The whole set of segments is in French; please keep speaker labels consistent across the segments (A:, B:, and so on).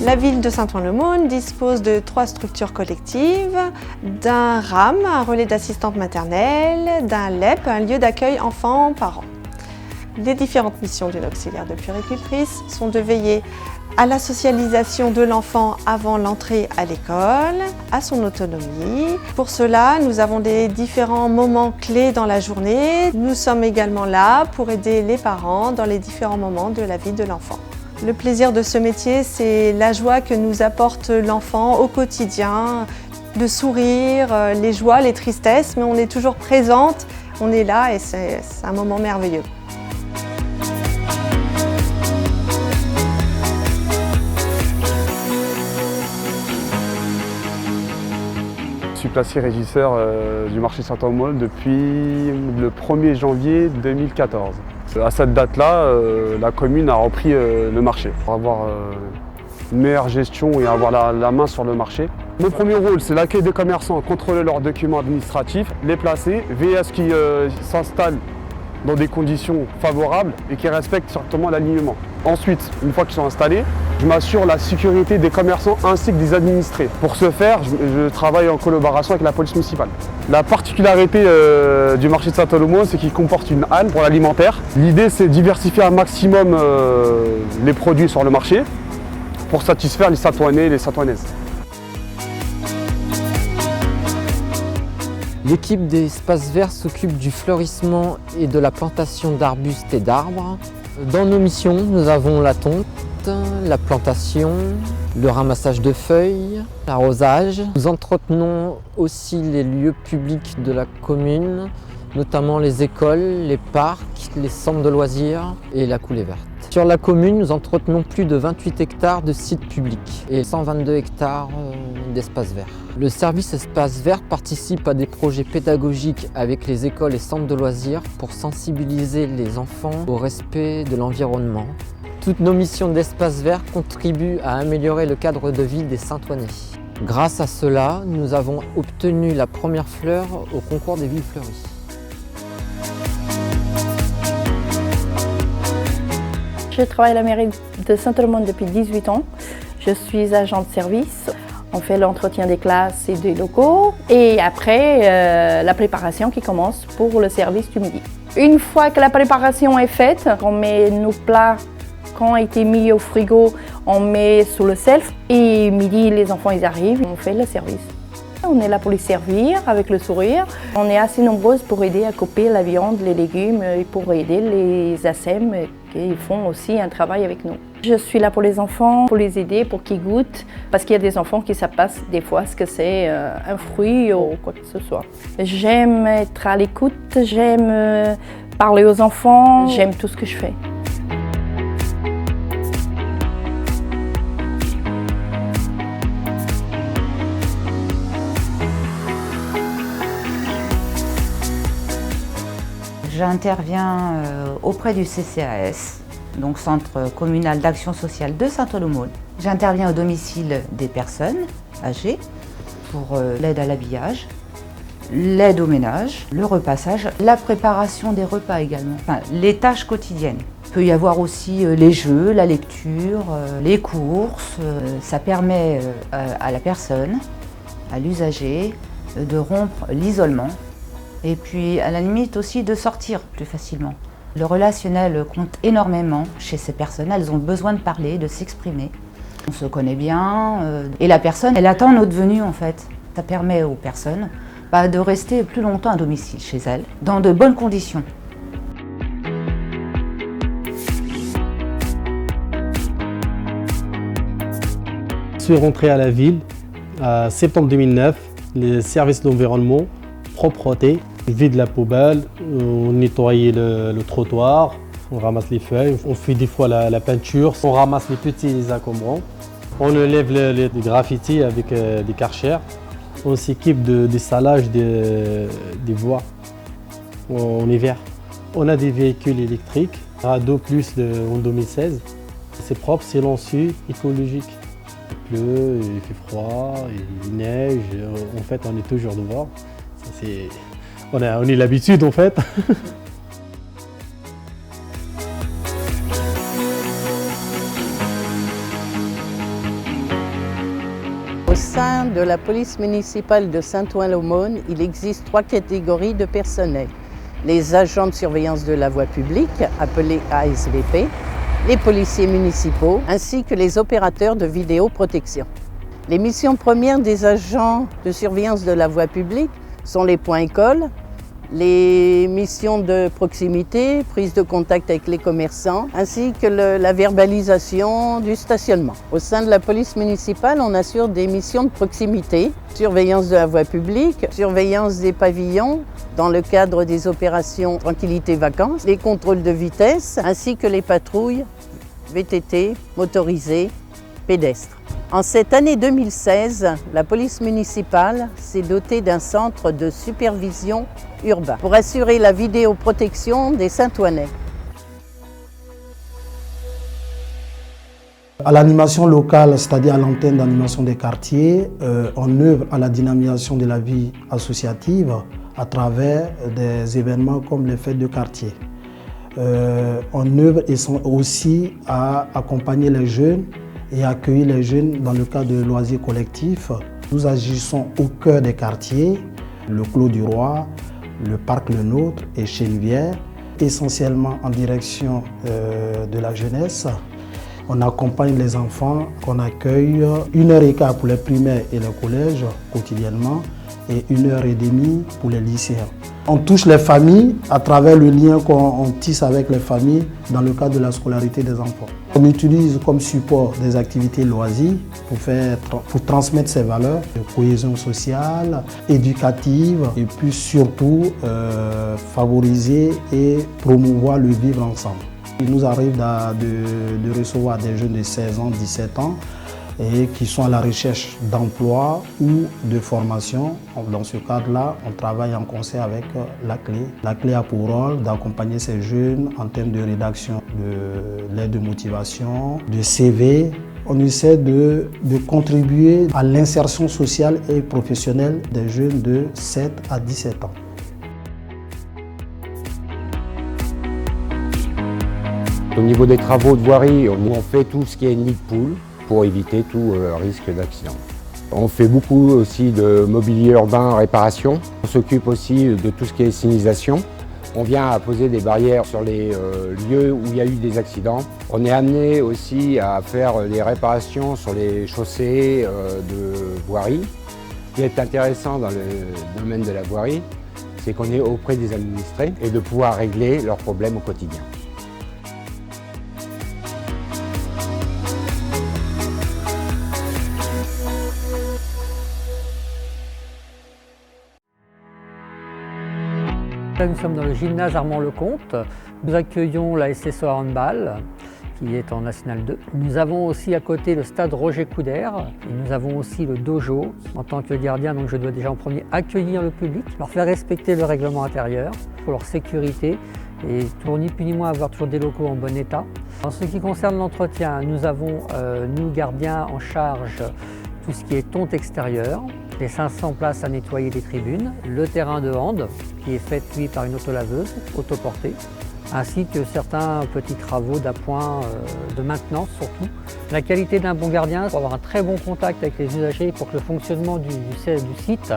A: La ville de Saint-Ouen-le-Mône dispose de 3 structures collectives, d'un RAM, un relais d'assistante maternelle, d'un LEP, un lieu d'accueil enfants-parents. Les différentes missions d'une auxiliaire de puéricultrice sont de veiller à la socialisation de l'enfant avant l'entrée à l'école, à son autonomie. Pour cela, nous avons des différents moments clés dans la journée. Nous sommes également là pour aider les parents dans les différents moments de la vie de l'enfant. Le plaisir de ce métier, c'est la joie que nous apporte l'enfant au quotidien, le sourire, les joies, les tristesses, mais on est toujours présente, on est là et c'est un moment merveilleux.
B: Je suis placé régisseur du marché Saint-Ouen-le-Mône depuis le 1er janvier 2014. À cette date-là, la commune a repris le marché pour avoir une meilleure gestion et avoir la main sur le marché. Mon premier rôle, c'est l'accueil des commerçants, contrôler leurs documents administratifs, les placer, veiller à ce qu'ils s'installent dans des conditions favorables et qui respectent certainement l'alignement. Ensuite, une fois qu'ils sont installés, je m'assure la sécurité des commerçants ainsi que des administrés. Pour ce faire, je travaille en collaboration avec la police municipale. La particularité du marché de Saint-Ouen-le-Mône, c'est qu'il comporte une halle pour l'alimentaire. L'idée, c'est de diversifier un maximum les produits sur le marché pour satisfaire les Saint-Ounais et les Saint-Ouanaises.
C: L'équipe d'Espaces Verts s'occupe du fleurissement et de la plantation d'arbustes et d'arbres. Dans nos missions, nous avons la tonte, la plantation, le ramassage de feuilles, l'arrosage. Nous entretenons aussi les lieux publics de la commune, notamment les écoles, les parcs, les centres de loisirs et la coulée verte. Sur la commune, nous entretenons plus de 28 hectares de sites publics et 122 hectares d'espaces verts. Le service Espaces Verts participe à des projets pédagogiques avec les écoles et centres de loisirs pour sensibiliser les enfants au respect de l'environnement. Toutes nos missions d'Espaces Verts contribuent à améliorer le cadre de vie des Saint-Ounais. Grâce à cela, nous avons obtenu la première fleur au concours des villes fleuries.
D: Je travaille à la mairie de Saint-Ouen-le-Mône depuis 18 ans. Je suis agent de service. On fait l'entretien des classes et des locaux. Et après, la préparation qui commence pour le service du midi. Une fois que la préparation est faite, on met nos plats qui ont été mis au frigo, on met sous le self. Et midi, les enfants ils arrivent, on fait le service. On est là pour les servir avec le sourire. On est assez nombreuses pour aider à couper la viande, les légumes et pour aider les ASEM qui font aussi un travail avec nous. Je suis là pour les enfants, pour les aider, pour qu'ils goûtent, parce qu'il y a des enfants qui savent pas des fois ce que c'est un fruit ou quoi que ce soit. J'aime être à l'écoute, j'aime parler aux enfants, j'aime tout ce que je fais.
E: J'interviens auprès du CCAS, donc Centre communal d'action sociale de Saint-Ouen-le-Mône. J'interviens au domicile des personnes âgées pour l'aide à l'habillage, l'aide au ménage, le repassage, la préparation des repas également, enfin, les tâches quotidiennes. Il peut y avoir aussi les jeux, la lecture, les courses. Ça permet à la personne, à l'usager, de rompre l'isolement. Et puis, à la limite aussi, de sortir plus facilement. Le relationnel compte énormément chez ces personnes. Elles ont besoin de parler, de s'exprimer. On se connaît bien et la personne, elle attend notre venue en fait. Ça permet aux personnes de rester plus longtemps à domicile chez elles, dans de bonnes conditions.
F: Je suis rentré à la ville en septembre 2009, les services de l'environnement, propreté, on vide la poubelle, on nettoie le trottoir, on ramasse les feuilles, on fait des fois la peinture, on ramasse les petits encombrants, on enlève les graffitis avec des karchers, on s'équipe des salages des voies en hiver. On a des véhicules électriques, Rado Plus en 2016. C'est propre, silencieux, écologique. Il pleut, il fait froid, il neige, en fait on est toujours dehors. On est l'habitude en fait.
G: sein de la police municipale de Saint-Ouen-l'Aumône, il existe 3 catégories de personnel. Les agents de surveillance de la voie publique, appelés ASVP, les policiers municipaux, ainsi que les opérateurs de vidéoprotection. Les missions premières des agents de surveillance de la voie publique sont les points écoles, les missions de proximité, prise de contact avec les commerçants, ainsi que la verbalisation du stationnement. Au sein de la police municipale, on assure des missions de proximité, surveillance de la voie publique, surveillance des pavillons dans le cadre des opérations tranquillité-vacances, les contrôles de vitesse, ainsi que les patrouilles VTT, motorisées, pédestres. En cette année 2016, la police municipale s'est dotée d'un centre de supervision urbain pour assurer la vidéoprotection des Saint-Ounais.
H: À l'animation locale, c'est-à-dire à l'antenne d'animation des quartiers, on œuvre à la dynamisation de la vie associative à travers des événements comme les fêtes de quartier. On œuvre aussi à accompagner les jeunes et accueillir les jeunes dans le cadre de loisirs collectifs. Nous agissons au cœur des quartiers, le Clos du Roi, le Parc Le Nôtre et Chenevière, essentiellement en direction de la jeunesse. On accompagne les enfants qu'on accueille 1h15 pour les primaires et les collèges quotidiennement et 1h30 pour les lycéens. On touche les familles à travers le lien qu'on tisse avec les familles dans le cadre de la scolarité des enfants. On utilise comme support des activités loisirs pour transmettre ces valeurs de cohésion sociale, éducative et puis surtout favoriser et promouvoir le vivre ensemble. Il nous arrive de recevoir des jeunes de 16 ans, 17 ans et qui sont à la recherche d'emploi ou de formation. Dans ce cadre-là, on travaille en concert avec la Clé. La Clé a pour rôle d'accompagner ces jeunes en termes de rédaction de lettres de motivation, de CV. On essaie de contribuer à l'insertion sociale et professionnelle des jeunes de 7 à 17 ans.
I: Au niveau des travaux de voirie, on fait tout ce qui est nid de poule pour éviter tout risque d'accident. On fait beaucoup aussi de mobilier urbain réparation. On s'occupe aussi de tout ce qui est signalisation. On vient à poser des barrières sur les lieux où il y a eu des accidents. On est amené aussi à faire des réparations sur les chaussées de voirie. Ce qui est intéressant dans le domaine de la voirie, c'est qu'on est auprès des administrés et de pouvoir régler leurs problèmes au quotidien.
J: Là, nous sommes dans le gymnase Armand Lecomte. Nous accueillons la SSO Handball, qui est en National 2. Nous avons aussi à côté le stade Roger Coudert. Et nous avons aussi le dojo. En tant que gardien, donc je dois déjà en premier accueillir le public, leur faire respecter le règlement intérieur pour leur sécurité et pour ni plus ni moins avoir toujours des locaux en bon état. En ce qui concerne l'entretien, nous avons, nous gardiens, en charge tout ce qui est tonte extérieure, les 500 places à nettoyer des tribunes, le terrain de hand qui est fait lui par une autolaveuse, autoportée, ainsi que certains petits travaux d'appoint de maintenance surtout. La qualité d'un bon gardien, pour avoir un très bon contact avec les usagers pour que le fonctionnement du site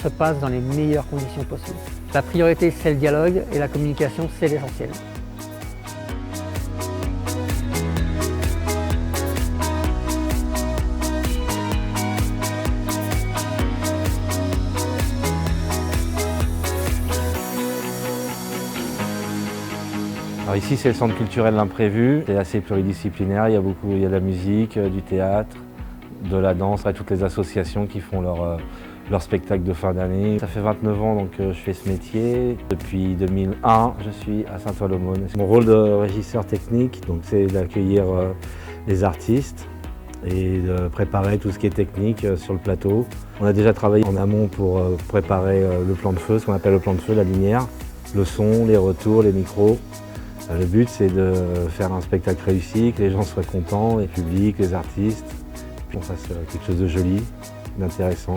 J: se passe dans les meilleures conditions possibles. La priorité c'est le dialogue et la communication c'est l'essentiel.
K: Alors ici c'est le centre culturel L'Imprévu, c'est assez pluridisciplinaire, il y a de la musique, du théâtre, de la danse, et toutes les associations qui font leur spectacle de fin d'année. Ça fait 29 ans donc je fais ce métier. Depuis 2001, je suis à Saint-Ouen-l'Aumône. Mon rôle de régisseur technique, c'est d'accueillir les artistes et de préparer tout ce qui est technique sur le plateau. On a déjà travaillé en amont pour préparer le plan de feu, ce qu'on appelle le plan de feu, la lumière, le son, les retours, les micros. Le but c'est de faire un spectacle réussi, que les gens soient contents, les publics, les artistes, puis qu'on fasse quelque chose de joli, d'intéressant.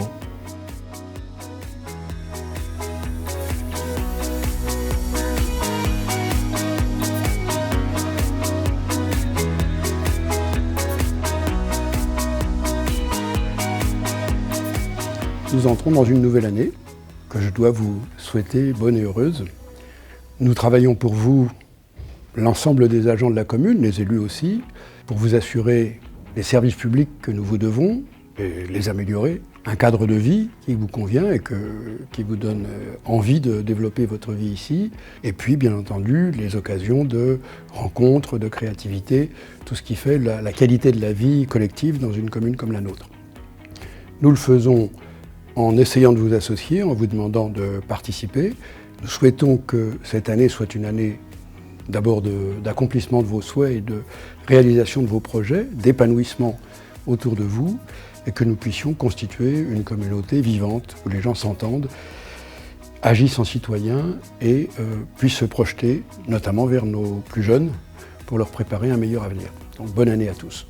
L: Nous entrons dans une nouvelle année que je dois vous souhaiter bonne et heureuse. Nous travaillons pour vous, l'ensemble des agents de la commune, les élus aussi, pour vous assurer les services publics que nous vous devons et les améliorer, un cadre de vie qui vous convient et qui vous donne envie de développer votre vie ici, et puis bien entendu les occasions de rencontres, de créativité, tout ce qui fait la qualité de la vie collective dans une commune comme la nôtre. Nous le faisons en essayant de vous associer, en vous demandant de participer. Nous souhaitons que cette année soit une année d'abord d'accomplissement de vos souhaits et de réalisation de vos projets, d'épanouissement autour de vous, et que nous puissions constituer une communauté vivante où les gens s'entendent, agissent en citoyens et puissent se projeter, notamment vers nos plus jeunes, pour leur préparer un meilleur avenir. Donc bonne année à tous.